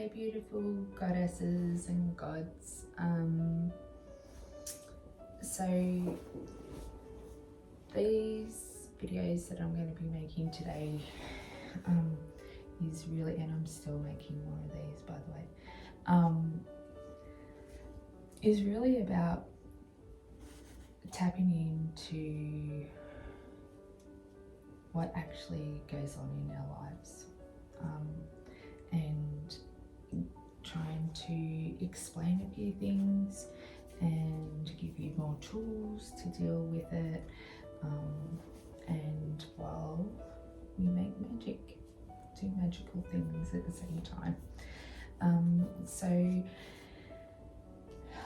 Hey beautiful goddesses and gods. So these videos that I'm going to be making today is really, and I'm still making more of these by the way, is really about tapping into what actually goes on in our lives, and trying to explain a few things and give you more tools to deal with it, and while we make magic, do magical things at the same time. So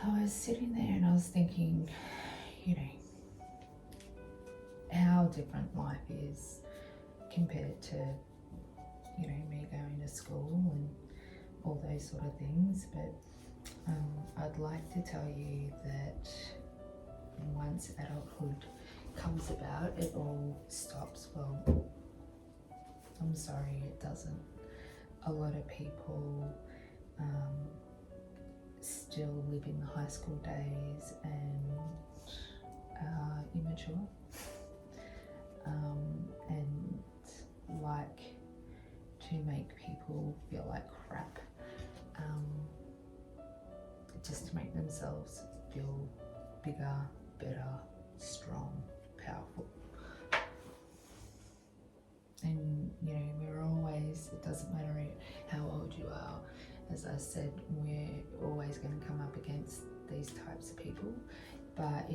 I was sitting there and I was thinking, you know, how different life is compared to, you know, me going to school and all those sort of things. But I'd like to tell you that once adulthood comes about, it all stops. Well, I'm sorry, it doesn't. A lot of people still live in the high school days and are immature, and like to make people feel like crap, just to make themselves feel bigger, better, strong, powerful. And you know, we're always, it doesn't matter how old you are, as I said, we're always going to come up against these types of people. But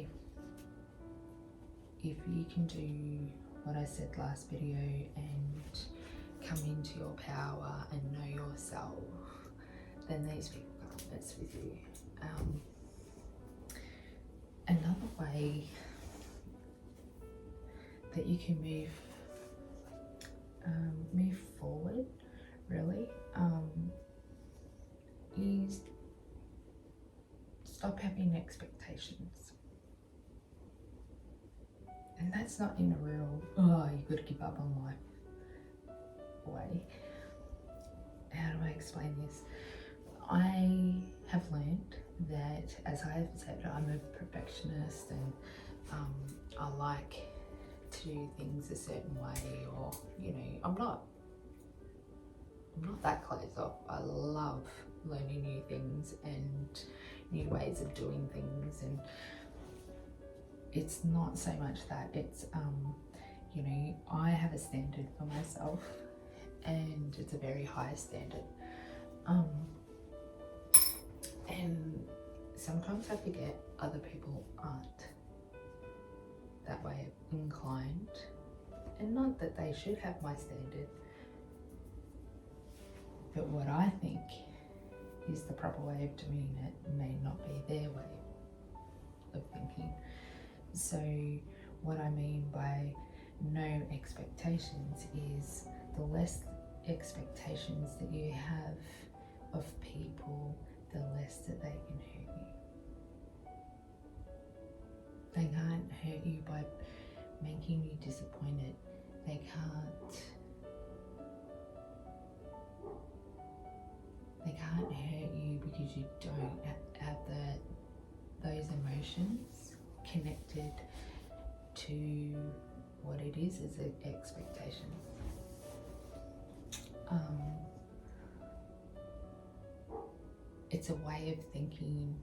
if you can do what I said last video and come into your power and know yourself, then these people can't mess with you. Another way that you can move forward, really, is stop having expectations. And that's not in a real, oh, you've got to give up on life way. How do I explain this? I have learned that, as I have said, I'm a perfectionist, and I like to do things a certain way, or, you know, I'm not that closed off. I love learning new things and new ways of doing things, and it's not so much that, it's you know, I have a standard for myself, and it's a very high standard, and sometimes I forget other people aren't that way inclined, and not that they should have my standard, but what I think is the proper way of doing it may not be their way of thinking. So what I mean by no expectations is the less expectations that you have of people, the less that they can hurt you. They can't hurt you by making you disappointed. They can't hurt you because you don't have those emotions connected to what it is as an expectation. It's a way of thinking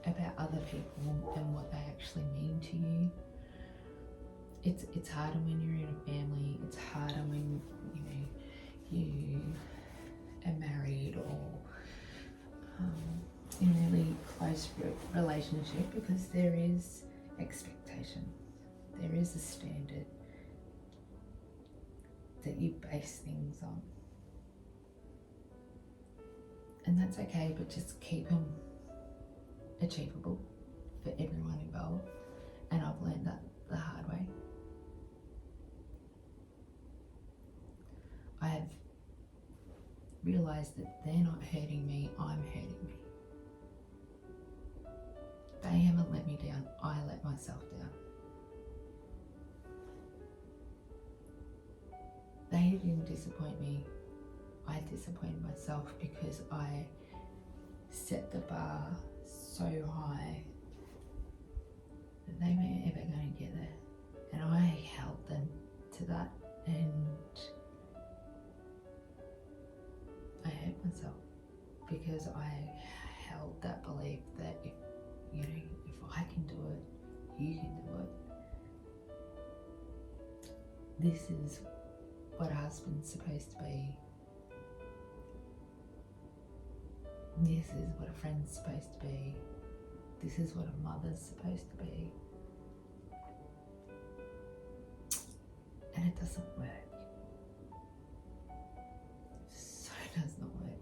about other people and what they actually mean to you. It's harder when you're in a family. It's harder when, you know, you are married or in a really close relationship, because there is expectation. There is a standard that you base things on. And that's okay, but just keep them achievable for everyone involved. And I've learned that the hard way. I have realised that they're not hurting me, I'm hurting me. They haven't let me down, I let myself down. They didn't disappoint me, I disappointed disappointed myself because I set the bar so high that they weren't ever going to get there, and I held them to that, and I hurt myself because I held that belief that if I can do it, you can do it. This is what a husband's supposed to be. This is what a friend's supposed to be. This is what a mother's supposed to be. And it doesn't work. So it does not work.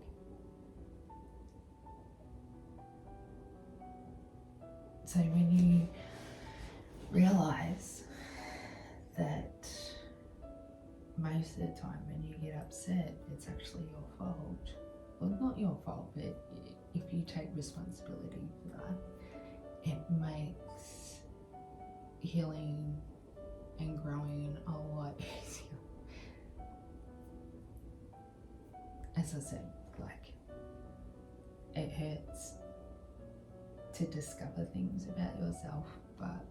So when you realize that most of the time when you get upset, it's actually your fault. Well, not your fault, but if you take responsibility for that, it makes healing and growing a lot easier. As I said, like, it hurts to discover things about yourself, but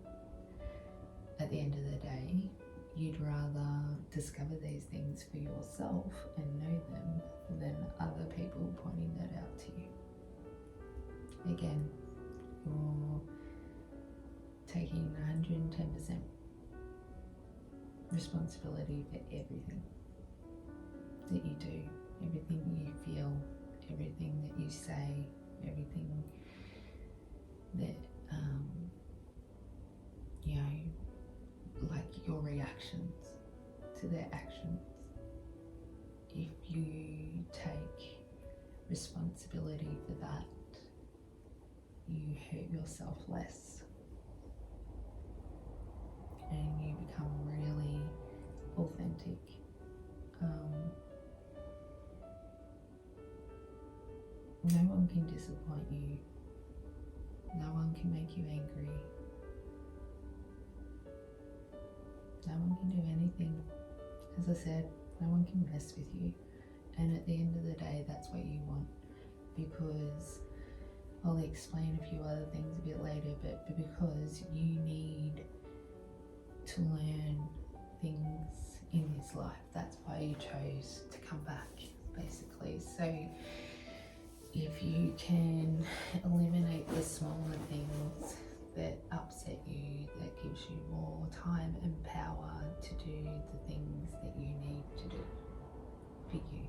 at the end of the day, you'd rather discover these things for yourself and know them than other people pointing that out to you. Again, you're taking 110% responsibility for everything that you do, everything you feel, everything that you say, everything that like your reactions to their actions. If you take responsibility for that, you hurt yourself less and you become really authentic. No one can disappoint you. No one can make you angry. No one can do anything. As I said, no one can mess with you. And at the end of the day, that's what you want. Because I'll explain a few other things a bit later, but because you need to learn things in this life. That's why you chose to come back, basically. So if you can eliminate the smaller things that upset you, that gives you more time and power to do the things that you need to do for you.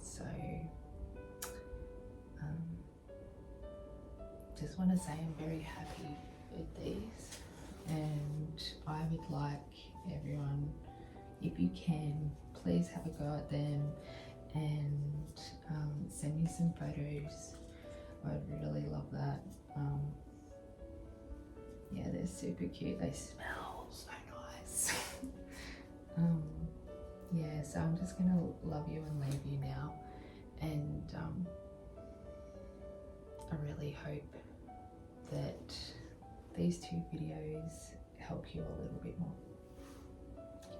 So just want to say I'm very happy with these, and I would like everyone, if you can, please have a go at them and send me some photos. I'd really love that. Yeah, they're super cute. They smell so nice. Yeah, so I'm just gonna love you and leave you now, and I really hope that these 2 videos help you a little bit more,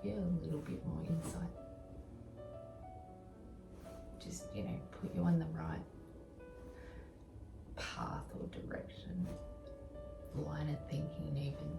give you a little bit more insight, just put you on the right path or direction, line of thinking even.